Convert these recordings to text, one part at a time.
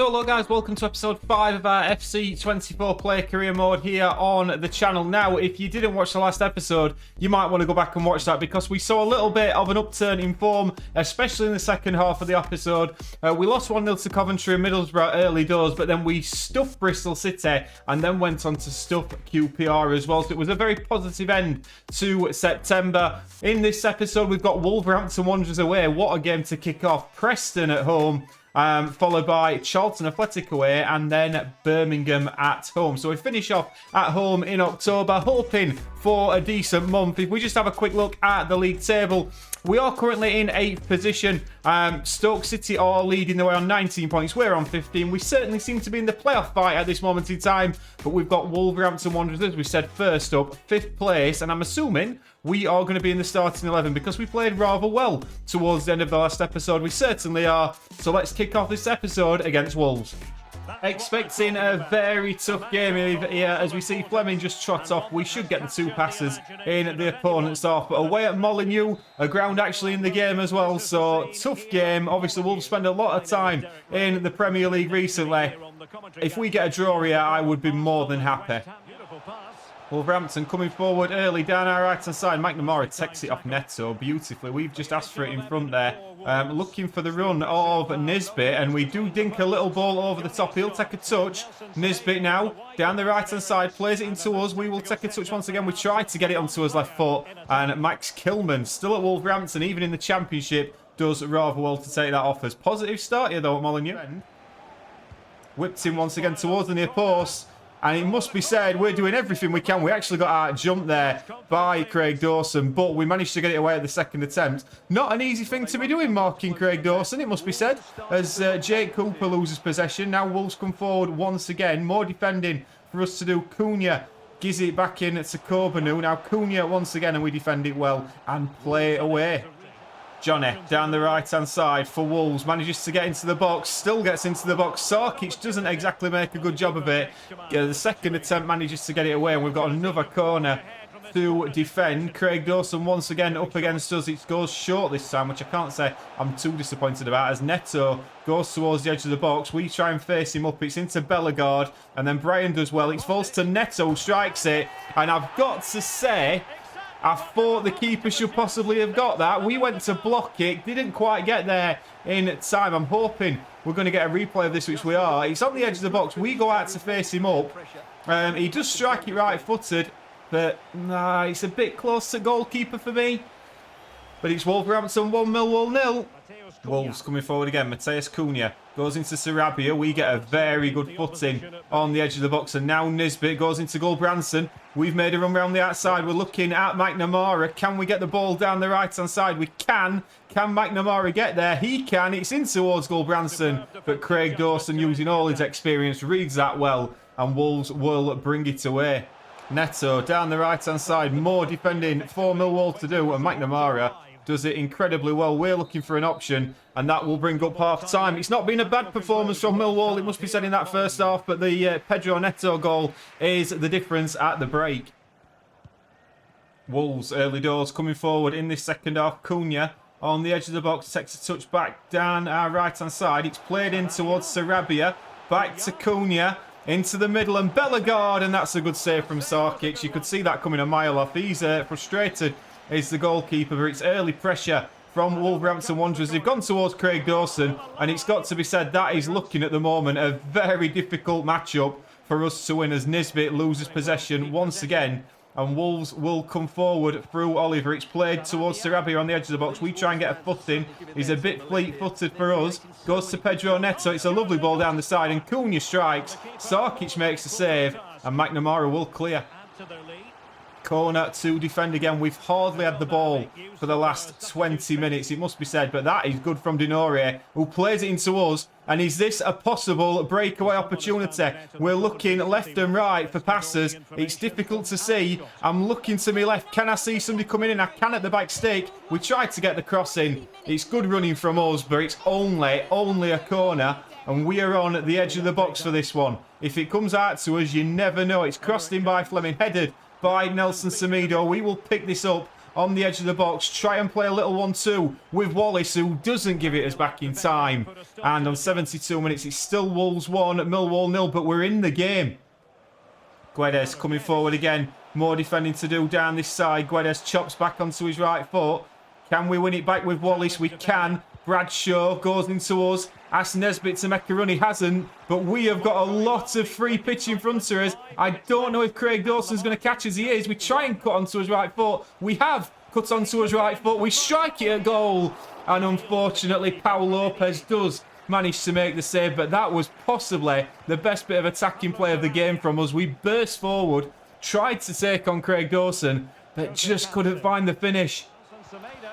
So hello guys, welcome to episode 5 of our FC 24 player career mode here on the channel. Now, if you didn't watch the last episode, you might want to go back and watch that because we saw a little bit of an upturn in form, especially in the second half of the episode. We lost 1-0 to Coventry and Middlesbrough early doors, but then we stuffed Bristol City and then went on to stuff QPR as well. So it was a very positive end to September. In this episode, we've got Wolverhampton Wanderers away. What a game to kick off. Preston at home. Followed by Charlton Athletic away and then Birmingham at home. So we finish off at home in October, hoping for a decent month. If we just have a quick look at the league table, we are currently in 8th position. Stoke City are leading the way on 19 points. We're on 15. We certainly seem to be in the playoff fight at this moment in time, but we've got Wolverhampton Wanderers, as we said, first up, 5th place, and I'm assuming we are going to be in the starting 11 because we played rather well towards the end of the last episode. We certainly are. So let's kick off this episode against Wolves. Expecting a very tough game here as we see Fleming just trot off. We should get the 2 passes in the opponent's half. But away at Molyneux, a ground actually in the game as well. So tough game. Obviously, Wolves spend a lot of time in the Premier League recently. If we get a draw here, I would be more than happy. Wolverhampton coming forward early down our right-hand side. McNamara takes it off Neto beautifully. We've just asked for it in front there. Looking for the run of Nisbet, and we do dink a little ball over the top. He'll take a touch. Nisbet now down the right-hand side, plays it into us. We will take a touch once again. We tried to get it onto his left foot, and Max Kilman, still at Wolverhampton, even in the Championship, does rather well to take that off us. Positive start here, though, at Molyneux. Whipped him once again towards the near post. And it must be said, we're doing everything we can. We actually got our jump there by Craig Dawson, but we managed to get it away at the second attempt. Not an easy thing to be doing, marking Craig Dawson, it must be said, as Jake Cooper loses possession. Now Wolves come forward once again. More defending for us to do. Cunha gives it back in to Corbanu. Now Cunha once again, and we defend it well and play away. Johnny down the right-hand side for Wolves, manages to get into the box, still gets into the box. Sarkic doesn't exactly make a good job of it. The second attempt manages to get it away, and we've got another corner to defend. Craig Dawson once again up against us. It goes short this time, which I can't say I'm too disappointed about, as Neto goes towards the edge of the box. We try and face him up. It's into Bellegarde, and then Brian does well. It falls to Neto, who strikes it, and I've got to say, I thought the keeper should possibly have got that. We went to block it, didn't quite get there in time. I'm hoping we're going to get a replay of this, which we are. It's on the edge of the box. We go out to face him up. He does strike it right-footed, but nah, it's a bit close to goalkeeper for me. But it's Wolverhampton 1, Milwall 0. Wolves coming forward again. Mateus Cunha goes into Sarabia. We get a very good footing on the edge of the box. And now Nisbet goes into Gulbranson. We've made a run around the outside. We're looking at McNamara. Can we get the ball down the right-hand side? We can. Can McNamara get there? He can. It's in towards Gulbranson. But Craig Dawson, using all his experience, reads that well. And Wolves will bring it away. Neto down the right-hand side. More defending for Milwall to do. And McNamara does it incredibly well. We're looking for an option, and that will bring up half-time. It's not been a bad performance from Milwall, it must be said, in that first half, but the Pedro Neto goal is the difference at the break. Wolves, early doors, coming forward in this second half. Cunha on the edge of the box, takes a touch back down our right-hand side. It's played in towards Sarabia, back to Cunha, into the middle, and Bellegarde, and that's a good save from Sarkic. You could see that coming a mile off. He's frustrated, is the goalkeeper, but it's early pressure from Wolverhampton Wanderers. They've gone towards Craig Dawson, and it's got to be said that is looking at the moment a very difficult matchup for us to win, as Nisbet loses possession once again, and Wolves will come forward through Oliver. It's played towards Sarabia on the edge of the box. We try and get a footing. He's a bit fleet-footed for us. Goes to Pedro Neto. It's a lovely ball down the side, and Cunha strikes. Sarkic makes the save, and McNamara will clear. Corner to defend again. We've hardly had the ball for the last 20 minutes, it must be said, but that is good from Denoria, who plays it into us. And is this a possible breakaway opportunity? We're looking left and right for passes. It's difficult to see. I'm looking to my left. Can I see somebody coming in? I can at the back stick. We tried to get the cross in. It's good running from us, but it's only a corner. And we are on the edge of the box for this one. If it comes out to us, you never know. It's crossed in by Fleming, headed by Nelson Semedo. We will pick this up on the edge of the box. Try and play a little 1-2 with Wallace, who doesn't give it us back in time. And on 72 minutes, it's still Wolves 1, Millwall 0, but we're in the game. Guedes coming forward again. More defending to do down this side. Guedes chops back onto his right foot. Can we win it back with Wallace? We can. Bradshaw goes into us. Asks Nesbitt to make a run. He hasn't. But we have got a lot of free pitch in front of us. I don't know if Craig Dawson's going to catch us. He is. We try and cut onto his right foot. We have cut onto his right foot. We strike it at goal. And unfortunately, Paul Lopez does manage to make the save. But that was possibly the best bit of attacking play of the game from us. We burst forward, tried to take on Craig Dawson, but just couldn't find the finish.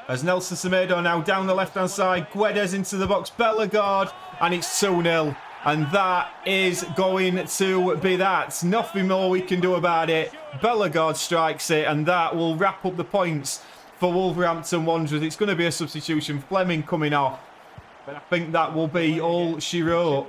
As Nelson Semedo now down the left-hand side. Guedes into the box. Bellegarde. And it's 2-0. And that is going to be that. Nothing more we can do about it. Bellegarde strikes it. And that will wrap up the points for Wolverhampton Wanderers. It's going to be a substitution. Fleming coming off. But I think that will be all she wrote.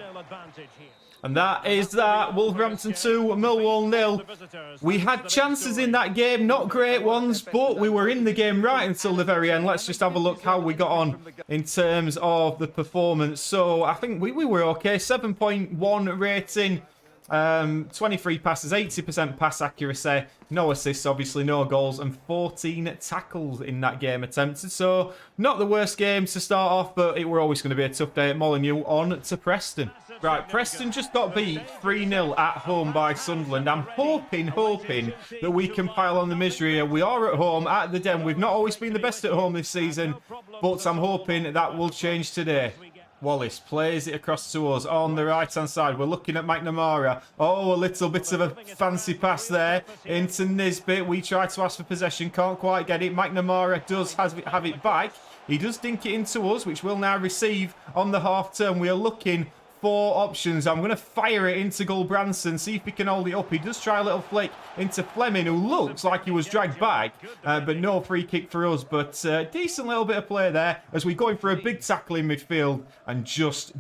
And that is that. Wolverhampton 2, Millwall 0. We had chances in that game, not great ones, but we were in the game right until the very end. Let's just have a look how we got on in terms of the performance. So I think we were okay. 7.1 rating. 23 passes, 80% pass accuracy, no assists, obviously no goals, and 14 tackles in that game attempted. So not the worst game to start off, but it were always going to be a tough day at Molineux. On to Preston. Right, Preston just got beat 3-0 at home by Sunderland. I'm hoping that we can pile on the misery. We are at home at the Den. We've not always been the best at home this season, but I'm hoping that will change today. Wallace plays it across to us on the right-hand side. We're looking at McNamara. Oh, a little bit of a fancy pass there into Nisbet. We try to ask for possession. Can't quite get it. McNamara does have it back. He does dink it into us, which we'll now receive on the half-turn. We are looking for options. I'm going to fire it into Gulbranson, see if he can hold it up. He does try a little flick into Fleming, who looks like he was dragged back, but no free kick for us. But decent little bit of play there as we go in for a big tackle in midfield and just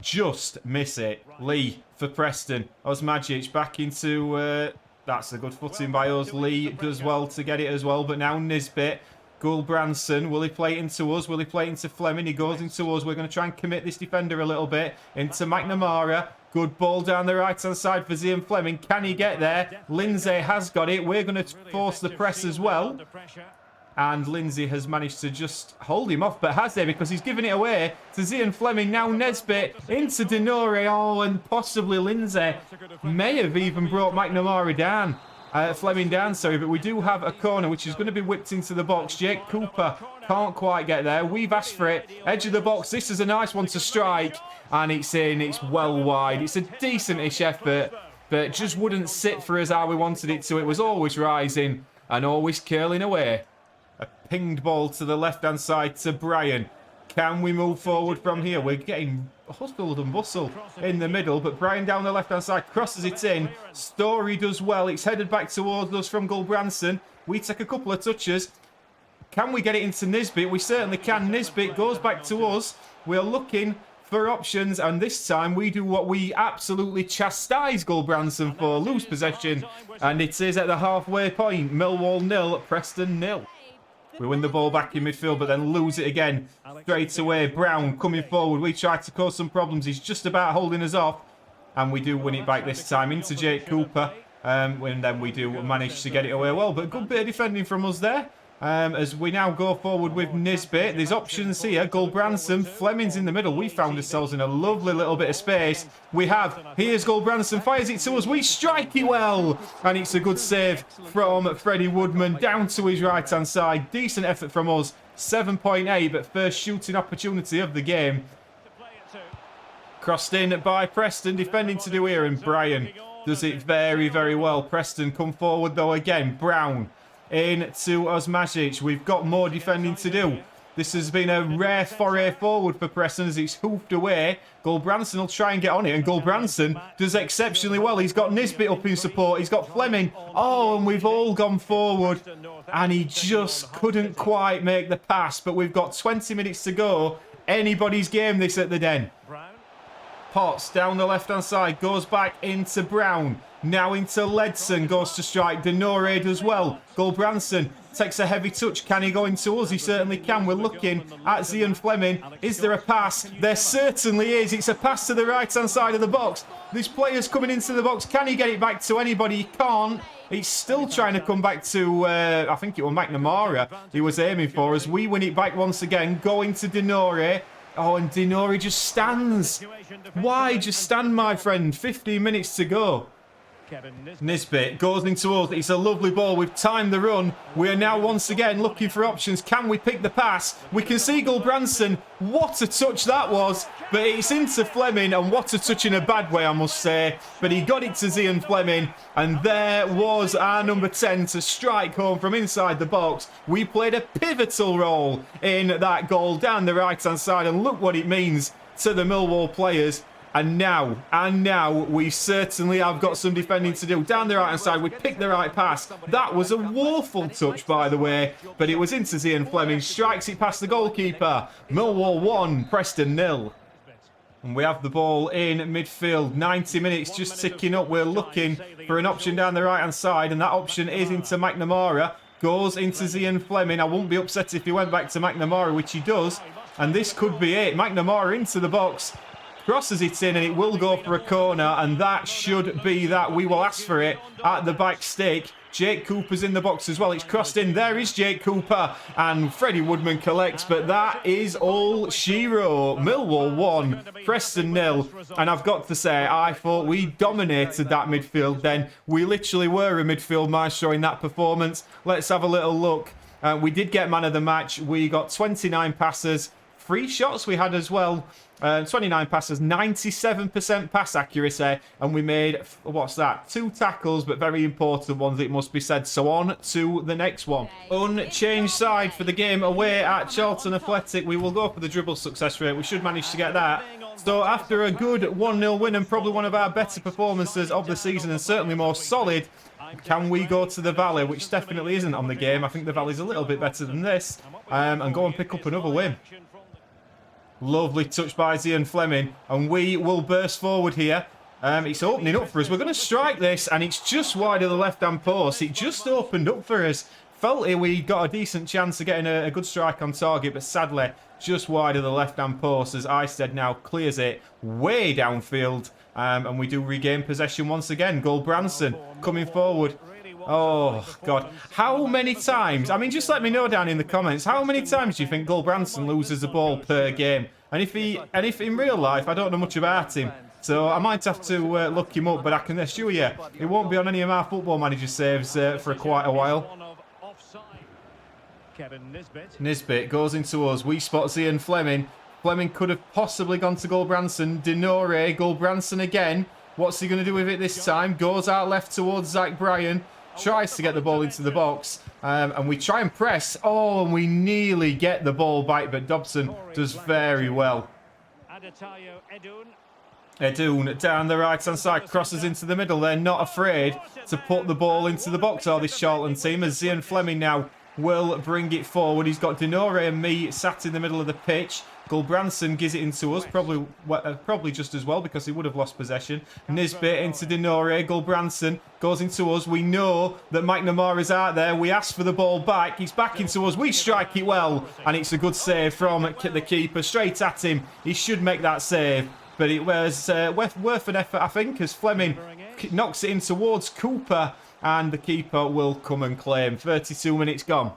miss it. Lee for Preston. Osmajic back into... that's a good footing by us. Lee does well to get it as well, but now Nisbet. Gulbranson, will he play it into us? Will he play it into Fleming? He goes into us. We're going to try and commit this defender a little bit. Into McNamara. Good ball down the right-hand side for Zian Fleming. Can he get there? Lindsay has got it. We're going to force the press as well. And Lindsay has managed to just hold him off, but has he? Because he's given it away to Zian Fleming. Now Nesbitt into Denore. Oh, and possibly Lindsay may have even brought McNamara down. Fleming down, sorry, but we do have a corner which is going to be whipped into the box. Jake Cooper can't quite get there. We've asked for it. Edge of the box. This is a nice one to strike. And it's in. It's well wide. It's a decent-ish effort, but just wouldn't sit for us how we wanted it to. It was always rising and always curling away. A pinged ball to the left-hand side to Brian. Can we move forward from here? We're getting hustled and bustled in the middle, but Brian down the left-hand side crosses it in. Story does well. It's headed back towards us from Gulbranson. We take a couple of touches. Can we get it into Nisbet? We certainly can. Nisbet goes back to us. We're looking for options, and this time we do what we absolutely chastise Gulbranson for. Lose possession, and it is at the halfway point. Millwall 0, Preston 0. We win the ball back in midfield, but then lose it again straight away. Brown coming forward. We try to cause some problems. He's just about holding us off. And we do win it back this time into Jake Cooper. And then we do manage to get it away well. But a good bit of defending from us there. As we now go forward with Nisbet. There's options here. Gulbranson. Fleming's in the middle. We found ourselves in a lovely little bit of space. We have. Here's Gulbranson. Fires it to us. We strike it well. And it's a good save from Freddie Woodman down to his right-hand side. Decent effort from us. 7.8, but first shooting opportunity of the game. Crossed in by Preston. Defending to do here. And Brian does it very, very well. Preston come forward though again. Brown into Osmajic. We've got more defending to do. This has been a rare foray forward for Preston as it's hoofed away. Gulbranson will try and get on it, and Gulbranson does exceptionally well. He's got Nisbet up in support. He's got Fleming. Oh, and we've all gone forward, and he just couldn't quite make the pass. But we've got 20 minutes to go. Anybody's game this at the Den. Potts down the left-hand side, goes back into Brown. Now into Ledson, goes to strike. Denore does well. Gulbranson takes a heavy touch. Can he go into us? He certainly can. We're looking at Zian Fleming. Is there a pass? There certainly is. It's a pass to the right-hand side of the box. This player's coming into the box. Can he get it back to anybody? He can't. He's still trying to come back to, I think it was McNamara he was aiming for, as we win it back once again. Going to Denore. Oh, and Denore just stands. Why just stand, my friend? 15 minutes to go. Nisbet goes into us. It's a lovely ball. We've timed the run. We are now once again looking for options. Can we pick the pass? We can see Gulbranson. What a touch that was. But it's into Fleming, and what a touch in a bad way, I must say. But he got it to Zian Fleming, and there was our number 10 to strike home from inside the box. We played a pivotal role in that goal down the right-hand side, and look what it means to the Millwall players. And now, we certainly have got some defending to do. Down the right-hand side, we picked the right pass. That was a woeful touch, by the way, but it was into Zian Fleming. Strikes it past the goalkeeper. Millwall 1, Preston 0. And we have the ball in midfield. 90 minutes just ticking up. We're looking for an option down the right-hand side, and that option is into McNamara. Goes into Zian Fleming. I wouldn't be upset if he went back to McNamara, which he does. And this could be it. McNamara into the box. Crosses it in, and it will go for a corner, and that should be that. We will ask for it at the back stake. Jake Cooper's in the box as well. It's crossed in. There is Jake Cooper, and Freddie Woodman collects, but that is all she wrote. Millwall 1, Preston 0, and I've got to say, I thought we dominated that midfield then. We literally were a midfield maestro in that performance. Let's have a little look. We did get man of the match. We got 29 passes. 3 shots we had as well. 29 passes, 97% pass accuracy, and we made, what's that, 2 tackles, but very important ones, it must be said. So on to the next one. Unchanged side for the game away at Charlton Athletic. We will go for the dribble success rate. We should manage to get that. So after a good 1-0 win, and probably one of our better performances of the season, and certainly more solid, can we go to the Valley, which definitely isn't on the game. I think the Valley's a little bit better than this, and go and pick up another win. Lovely touch by Zian Fleming, and we will burst forward here. It's opening up for us. We're going to strike this, and it's just wide of the left-hand post. It just opened up for us. Felt it, we got a decent chance of getting a good strike on target, but sadly, just wide of the left-hand post as Eisted now clears it way downfield. And we do regain possession once again. Gulbranson coming forward. Oh, God. How many times? I mean, just let me know down in the comments. How many times do you think Gulbranson loses the ball per game? And if in real life, I don't know much about him. So I might have to look him up, but I can assure you, it won't be on any of my Football Manager saves for quite a while. Nisbet goes into us. We spot Zian Fleming. Fleming could have possibly gone to Gulbranson. Denore, Gulbranson again. What's he going to do with it this time? Goes out left towards Zach Bryan. Tries to get the ball into the box, and we try and press. Oh, and we nearly get the ball back, but Dobson does very well. Edun down the right-hand side, crosses into the middle. They're not afraid to put the ball into the box, all this Charlton team, as Zian Fleming now will bring it forward. He's got Denore and me sat in the middle of the pitch. Gulbranson gives it into us, probably just as well, because he would have lost possession. Nisbet into Denore. Gulbranson goes into us. We know that McNamara's out there. We ask for the ball back. He's back into us. We strike it well, and it's a good save from the keeper. Straight at him. He should make that save, but it was worth an effort, I think, as Fleming knocks it in towards Cooper, and the keeper will come and claim. 32 minutes gone.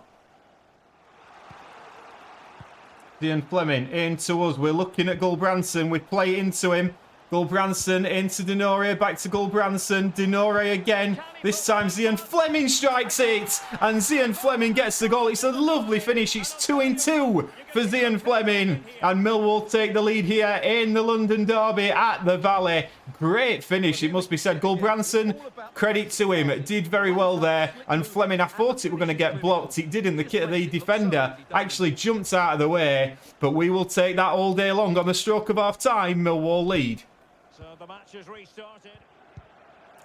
Zian Fleming into us. We're looking at Gulbranson. We play into him. Gulbranson into Denore. Back to Gulbranson. Denore again. This time Zian Fleming strikes it. And Zian Fleming gets the goal. It's a lovely finish. It's 2-2 for Zian Fleming. And Millwall take the lead here in the London derby at the Valley. Great finish, it must be said. Gulbranson, credit to him, did very well there. And Fleming, I thought it were going to get blocked. It didn't. The defender actually jumped out of the way. But we will take that all day long. On the stroke of half-time, Millwall lead. So the match has restarted.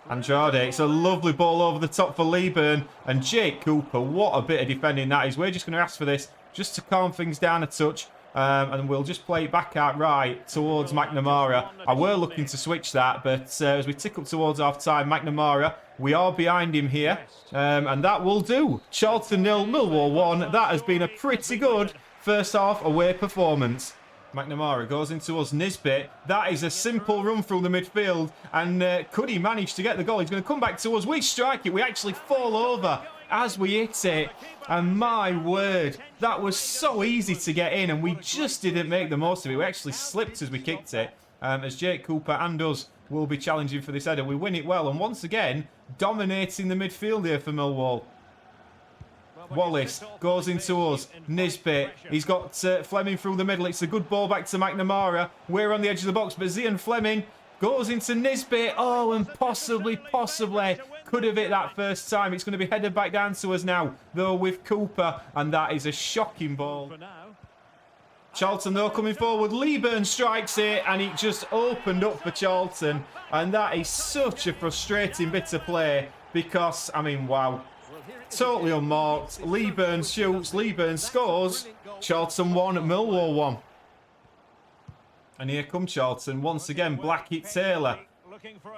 Andrade, it's a lovely ball over the top for Leeburn. And Jake Cooper, what a bit of defending that is. We're just going to ask for this, just to calm things down a touch. And we'll just play it back out right towards McNamara. I were looking to switch that, but as we tick up towards half-time, McNamara, we are behind him here. And that will do. Charlton 0, Milwall 1. That has been a pretty good first half away performance. McNamara goes into us, Nisbet. That is a simple run through the midfield. And could he manage to get the goal? He's going to come back to us. We strike it. We actually fall over as we hit it. And my word, that was so easy to get in. And we just didn't make the most of it. We actually slipped as we kicked it. As Jake Cooper and us will be challenging for this header. We win it well. And once again, dominating the midfield here for Milwall. Wallace goes into us. Nisbet. He's got Fleming through the middle. It's a good ball back to McNamara. We're on the edge of the box, but Zian Fleming goes into Nisbet. Oh, and possibly could have hit that first time. It's going to be headed back down to us now, though, with Cooper. And that is a shocking ball. Charlton, though, coming forward. Leeburn strikes it, and it just opened up for Charlton. And that is such a frustrating bit of play because, I mean, wow. Totally unmarked. Leeburn shoots. Leeburn scores. Charlton 1, Millwall 1. And here come Charlton. Once again, Blackett Taylor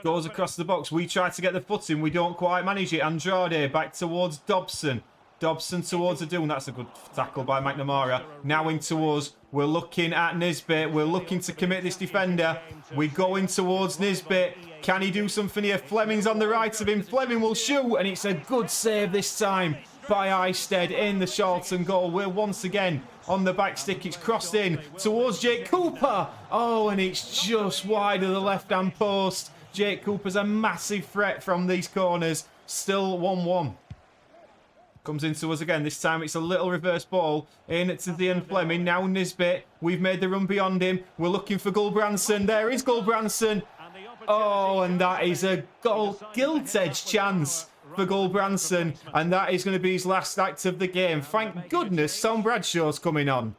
goes across the box. We try to get the foot in. We don't quite manage it. Andrade back towards Dobson. Dobson towards the Doon. That's a good tackle by McNamara. Now into us. We're looking at Nisbet. We're looking to commit this defender. We're going towards Nisbet. Can he do something here? Fleming's on the right of him. Fleming will shoot, and it's a good save this time by Eisted in the Charlton goal. We're once again on the back stick. It's crossed in towards Jake Cooper. Oh, and it's just wide of the left-hand post. Jake Cooper's a massive threat from these corners. Still 1-1. Comes into us again. This time it's a little reverse ball in to Zian Fleming. Now Nisbet. We've made the run beyond him. We're looking for Gulbranson. There is Gulbranson. Oh, and that is a goal gilt-edged chance for Gulbranson. And that is going to be his last act of the game. Thank goodness Tom Bradshaw's coming on.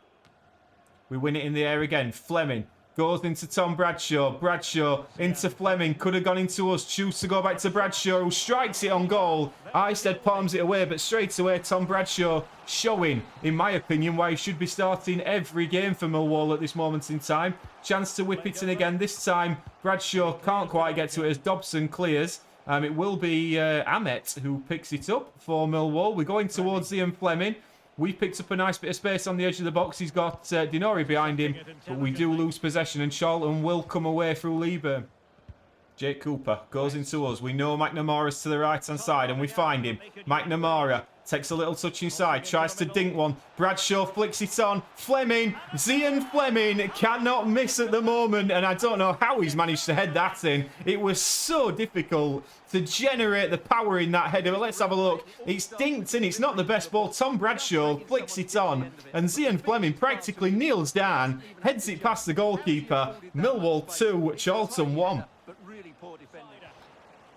We win it in the air again. Fleming goes into Tom Bradshaw. Bradshaw into Fleming. Could have gone into us. Choose to go back to Bradshaw, who strikes it on goal. Eisted palms it away, but straight away Tom Bradshaw showing, in my opinion, why he should be starting every game for Millwall at this moment in time. Chance to whip it in again. This time, Bradshaw can't quite get to it as Dobson clears. It will be Ahmet who picks it up for Millwall. We're going towards Zian Fleming. We picked up a nice bit of space on the edge of the box. He's got Dinori behind him, but we do lose possession, and Charlton will come away through Leeburn. Jake Cooper goes into us. We know McNamara's to the right-hand side, and we find him. McNamara takes a little touch inside, tries to dink one. Bradshaw flicks it on. Fleming, Zian Fleming cannot miss at the moment, and I don't know how he's managed to head that in. It was so difficult to generate the power in that header. But let's have a look. It's dinked in. It's not the best ball. Tom Bradshaw flicks it on, and Zian Fleming practically kneels down, heads it past the goalkeeper. Millwall 2, Charlton 1.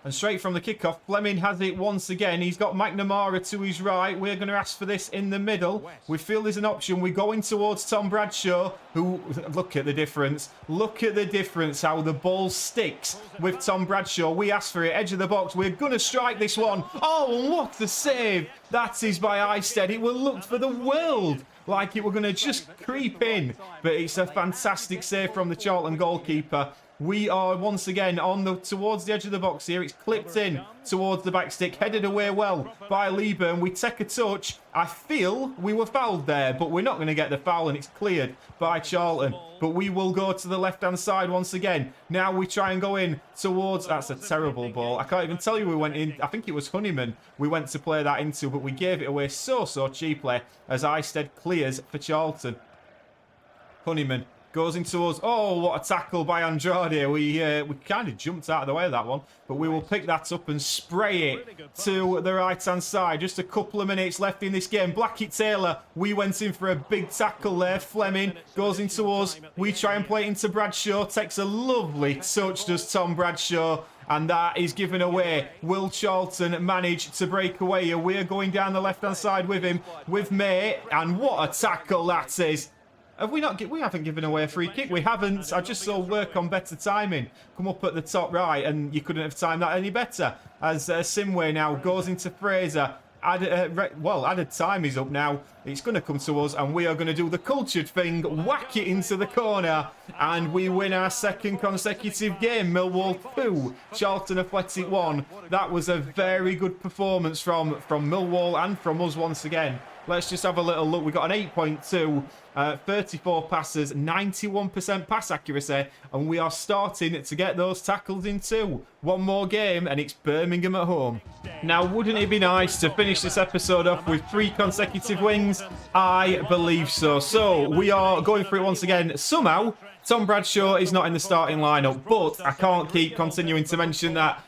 And straight from the kickoff, Fleming has it once again. He's got McNamara to his right. We're going to ask for this in the middle. We feel there's an option. We're going towards Tom Bradshaw, who, look at the difference. Look at the difference, how the ball sticks with Tom Bradshaw. We ask for it, edge of the box. We're going to strike this one. Oh, and what a save. That is by Eisted. It will look for the world like it were going to just creep in. But it's a fantastic save from the Charlton goalkeeper. We are once again on towards the edge of the box here. It's clipped in towards the back stick, headed away well by Leeburn. We take a touch. I feel we were fouled there, but we're not going to get the foul, and it's cleared by Charlton. But we will go to the left-hand side once again. Now we try and go in towards... That's a terrible ball. I can't even tell you we went in. I think it was Honeyman we went to play that into, but we gave it away so cheaply as Eisted clears for Charlton. Honeyman goes into us. Oh, what a tackle by Andrade. We kind of jumped out of the way of that one, but we will pick that up and spray it to the right-hand side. Just a couple of minutes left in this game. Blackett Taylor, we went in for a big tackle there. Fleming goes into us. We try and play it into Bradshaw. Takes a lovely touch, does Tom Bradshaw. And that is given away. Will Charlton manage to break away here? We're going down the left-hand side with him, with May. And what a tackle that is. Have we not? We haven't given away a free kick. We haven't. I just saw work on better timing come up at the top right, and you couldn't have timed that any better. As Simway now goes into Fraser. added time is up now. It's going to come to us, and we are going to do the cultured thing, whack it into the corner, and we win our second consecutive game. Milwall 2, Charlton Athletic 1. That was a very good performance from Milwall and from us once again. Let's just have a little look. We got an 8.2, 34 passes, 91% pass accuracy, and we are starting to get those tackles in too. One more game, and it's Birmingham at home. Now, wouldn't it be nice to finish this episode off with 3 consecutive wins? I believe so. So, we are going for it once again. Somehow, Tom Bradshaw is not in the starting lineup, but I can't keep continuing to mention that.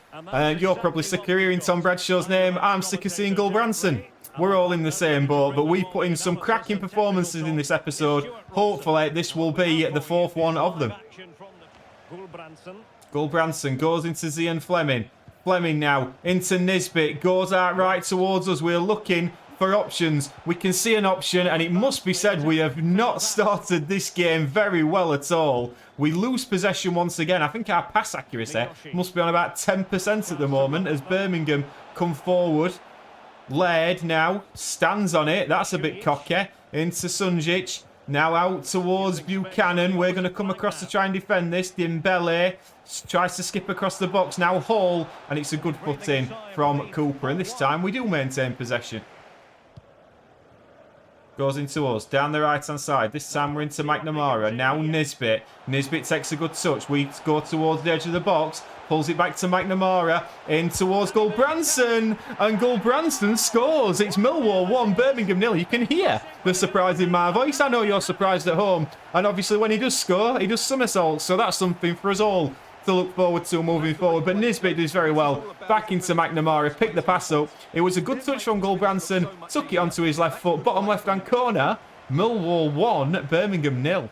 You're probably sick of hearing Tom Bradshaw's name. I'm sick of seeing Gulbranson. We're all in the same boat, but we put in some cracking performances in this episode. Hopefully, this will be the 4th one of them. Gulbranson goes into Zian Fleming. Fleming now into Nisbet. Goes out right towards us. We're looking for options. We can see an option, and it must be said we have not started this game very well at all. We lose possession once again. I think our pass accuracy must be on about 10% at the moment as Birmingham come forward. Laird now stands on it. That's a bit cocky. Into Sunjic. Now out towards Buchanan. We're going to come across to try and defend this. Dembele tries to skip across the box. Now Hall. And it's a good foot in from Cooper. And this time we do maintain possession. Goes into us. Down the right-hand side. This time we're into McNamara. Now Nisbet. Nisbet takes a good touch. We go towards the edge of the box. Pulls it back to McNamara. In towards Gulbranson. And Gulbranson scores. It's Milwall 1, Birmingham 0. You can hear the surprise in my voice. I know you're surprised at home. And obviously when he does score, he does somersaults. So that's something for us all to look forward to moving forward. But Nisbet does very well. Back into McNamara. Picked the pass up. It was a good touch from Gulbranson. Took it onto his left foot. Bottom left-hand corner. Millwall 1, Birmingham 0.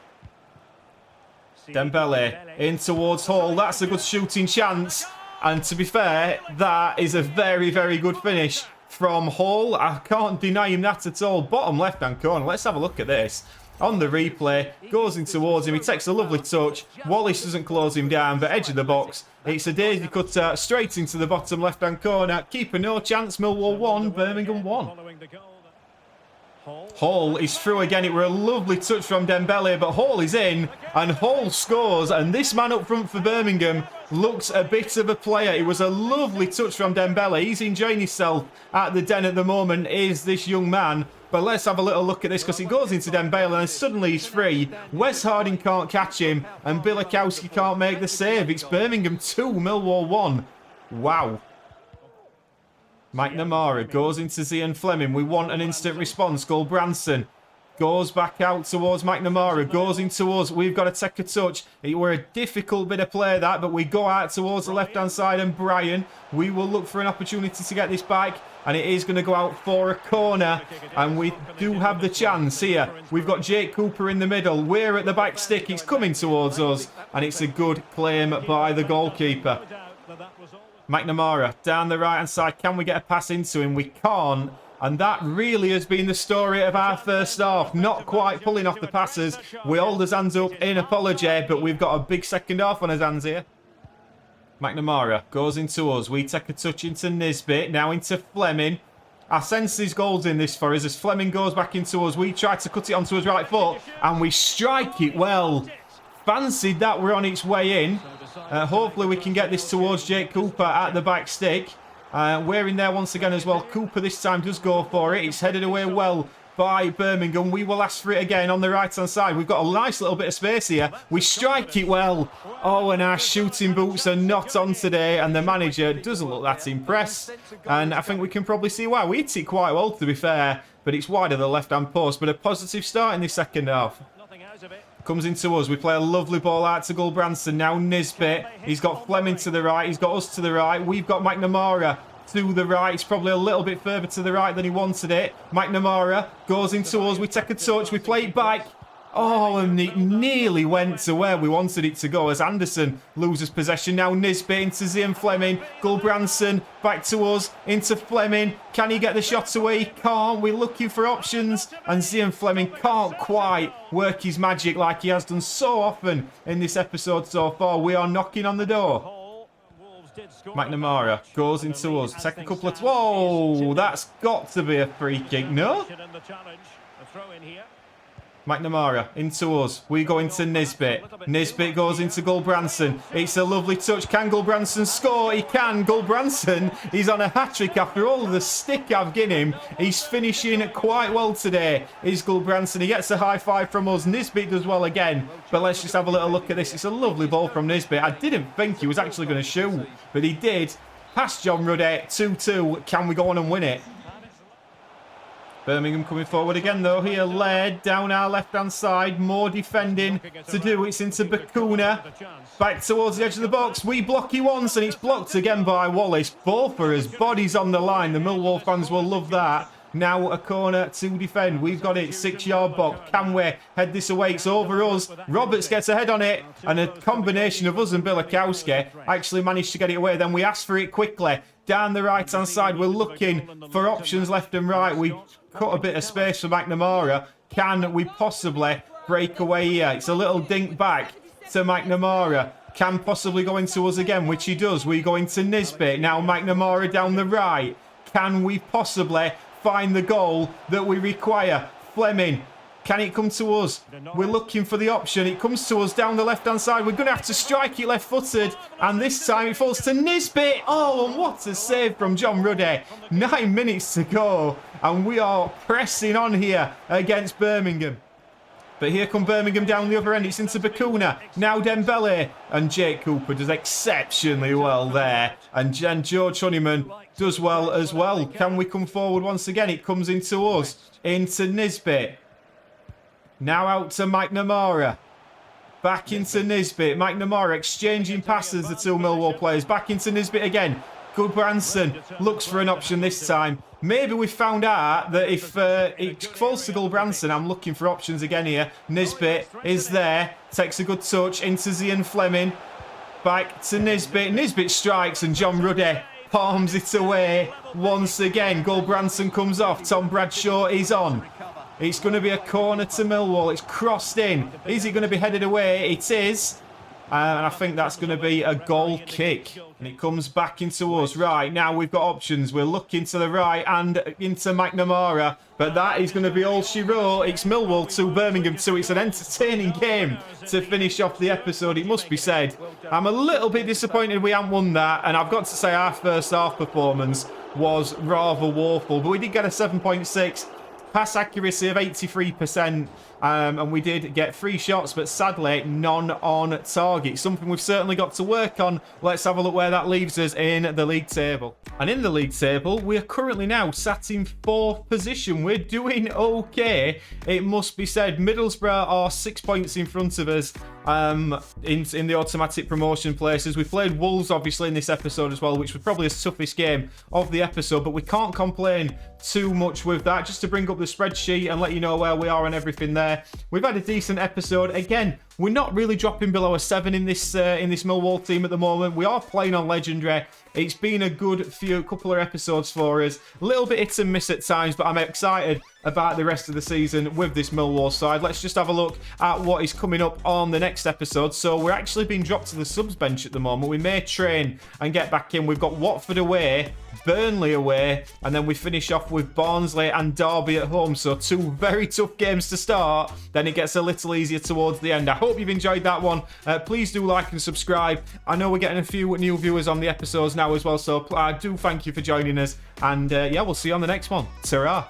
Dembele in towards Hall. That's a good shooting chance. And to be fair, that is a very, very good finish from Hall. I can't deny him that at all. Bottom left-hand corner. Let's have a look at this. On the replay, goes in towards him. He takes a lovely touch. Wallace doesn't close him down, but edge of the box. It's a daisy cutter straight into the bottom left-hand corner. Keeper no chance. Millwall 1, Birmingham 1. Hall is through again. It were a lovely touch from Dembele, but Hall is in, and Hall scores. And this man up front for Birmingham looks a bit of a player. It was a lovely touch from Dembele. He's enjoying himself at the Den at the moment, is this young man. But let's have a little look at this, because it goes into Dembele and suddenly he's free. Wes Harding can't catch him, and Bilikowski can't make the save. It's Birmingham 2, Millwall 1. Wow. McNamara goes into Zian Fleming. We want an instant response. Gulbranson goes back out towards McNamara. Goes into us. We've got to take a touch. It were a difficult bit of play that, but we go out towards the left-hand side, and Brian, we will look for an opportunity to get this back, and it is going to go out for a corner, and we do have the chance here. We've got Jake Cooper in the middle. We're at the back stick. It's coming towards us, and it's a good claim by the goalkeeper. McNamara down the right-hand side. Can we get a pass into him? We can't. And that really has been the story of our first half. Not quite pulling off the passes. We hold his hands up in apology, but we've got a big second half on his hands here. McNamara goes into us. We take a touch into Nisbet. Now into Fleming. I sense these goals in this for us as Fleming goes back into us. We try to cut it onto his right foot, and we strike it well. Fancied that we're on its way in. Hopefully we can get this towards Jake Cooper at the back stick. We're in there once again as well. Cooper this time does go for it. It's headed away well by Birmingham. We will ask for it again on the right-hand side. We've got a nice little bit of space here. We strike it well. Oh, and our shooting boots are not on today, and the manager doesn't look that impressed. And I think we can probably see why. We hit it quite well, to be fair, but it's wide of the left-hand post. But a positive start in the second half. Comes into us. We play a lovely ball out to Gulbranson. Now Nisbet. He's got Fleming to the right. He's got us to the right. We've got McNamara to the right. It's probably a little bit further to the right than he wanted it. McNamara goes into us. We take a touch. We play it back. Oh, and it nearly went to where we wanted it to go as Anderson loses possession. Now Nisbet into Zian Fleming. Gulbranson back to us. Into Fleming. Can he get the shot away? He can't. We're looking for options. And Zian Fleming can't quite work his magic like he has done so often in this episode so far. We are knocking on the door. McNamara goes into us. Take a couple of... Whoa, that's got to be a free kick, no? McNamara into us. We go into Nisbet. Nisbet goes into Gulbranson. It's a lovely touch. Can Gulbranson score? He can. Gulbranson, he's on a hat-trick after all of the stick I've given him. He's finishing quite well today, is Gulbranson. He gets a high five from us. Nisbet does well again. But let's just have a little look at this. It's a lovely ball from Nisbet. I didn't think he was actually going to shoot, but he did. Past John Ruddy, 2-2. Can we go on and win it? Birmingham coming forward again, though. Here, led down our left-hand side. More defending to do. It's into Bakuna. Back towards the edge of the box. We block he once, and it's blocked again by Wallace. Both for us. Bodies on the line. The Milwall fans will love that. Now a corner to defend. We've got it. 6-yard box. Can we head this away? It's over us. Roberts gets a head on it. And a combination of us and Bilikowski actually managed to get it away. Then we asked for it quickly. Down the right-hand side. We're looking for options left and right. We cut a bit of space for McNamara. Can we possibly break away here? It's a little dink back to McNamara. Can possibly go into us again, which he does. We go into Nisbet. Now McNamara down the right. Can we possibly find the goal that we require? Fleming. Can it come to us? We're looking for the option. It comes to us down the left-hand side. We're going to have to strike it left-footed. And this time it falls to Nisbet. Oh, and what a save from John Ruddy. 9 minutes to go. And we are pressing on here against Birmingham. But here come Birmingham down the other end. It's into Bakuna. Now Dembele. And Jake Cooper does exceptionally well there. And George Honeyman does well as well. Can we come forward once again? It comes into us. Into Nisbet. Now out to McNamara. Back into Nisbet. McNamara exchanging passes, the two Millwall players. Back into Nisbet again. Gulbranson looks for an option this time. Maybe we found out that if it falls to Gulbranson, I'm looking for options again here. Nisbet is there. Takes a good touch into Zian Fleming. Back to Nisbet. Nisbet strikes and John Ruddy palms it away once again. Gulbranson comes off. Tom Bradshaw is on. It's going to be a corner to Milwall. It's crossed in. Is it going to be headed away? It is. And I think that's going to be a goal kick. And it comes back into us. Right, now we've got options. We're looking to the right and into McNamara. But that is going to be all she wrote. It's Milwall 2, Birmingham 2. It's an entertaining game to finish off the episode, it must be said. I'm a little bit disappointed we haven't won that. And I've got to say our first half performance was rather woeful. But we did get a 7.6. Pass accuracy of 83%, and we did get 3 shots, but sadly none on target. Something we've certainly got to work on. Let's have a look where that leaves us in the league table. And in the league table, we are currently now sat in 4th position. We're doing okay, it must be said. Middlesbrough are 6 points in front of us in the automatic promotion places. We played Wolves, obviously, in this episode as well, which was probably the toughest game of the episode, but we can't complain too much with that. Just to bring up the spreadsheet and let you know where we are and everything there. We've had a decent episode. Again, we're not really dropping below a 7 in this Millwall team at the moment. We are playing on Legendary. It's been a good couple of episodes for us. A little bit hit and miss at times, but I'm excited about the rest of the season with this Millwall side. Let's just have a look at what is coming up on the next episode. So we're actually being dropped to the subs bench at the moment. We may train and get back in. We've got Watford away, Burnley away, and then we finish off with Barnsley and Derby at home. So 2 very tough games to start. Then it gets a little easier towards the end. I hope you've enjoyed that one. Please do like and subscribe. I know we're getting a few new viewers on the episodes now as well, so I do thank you for joining us. And yeah, we'll see you on the next one. Ta-ra.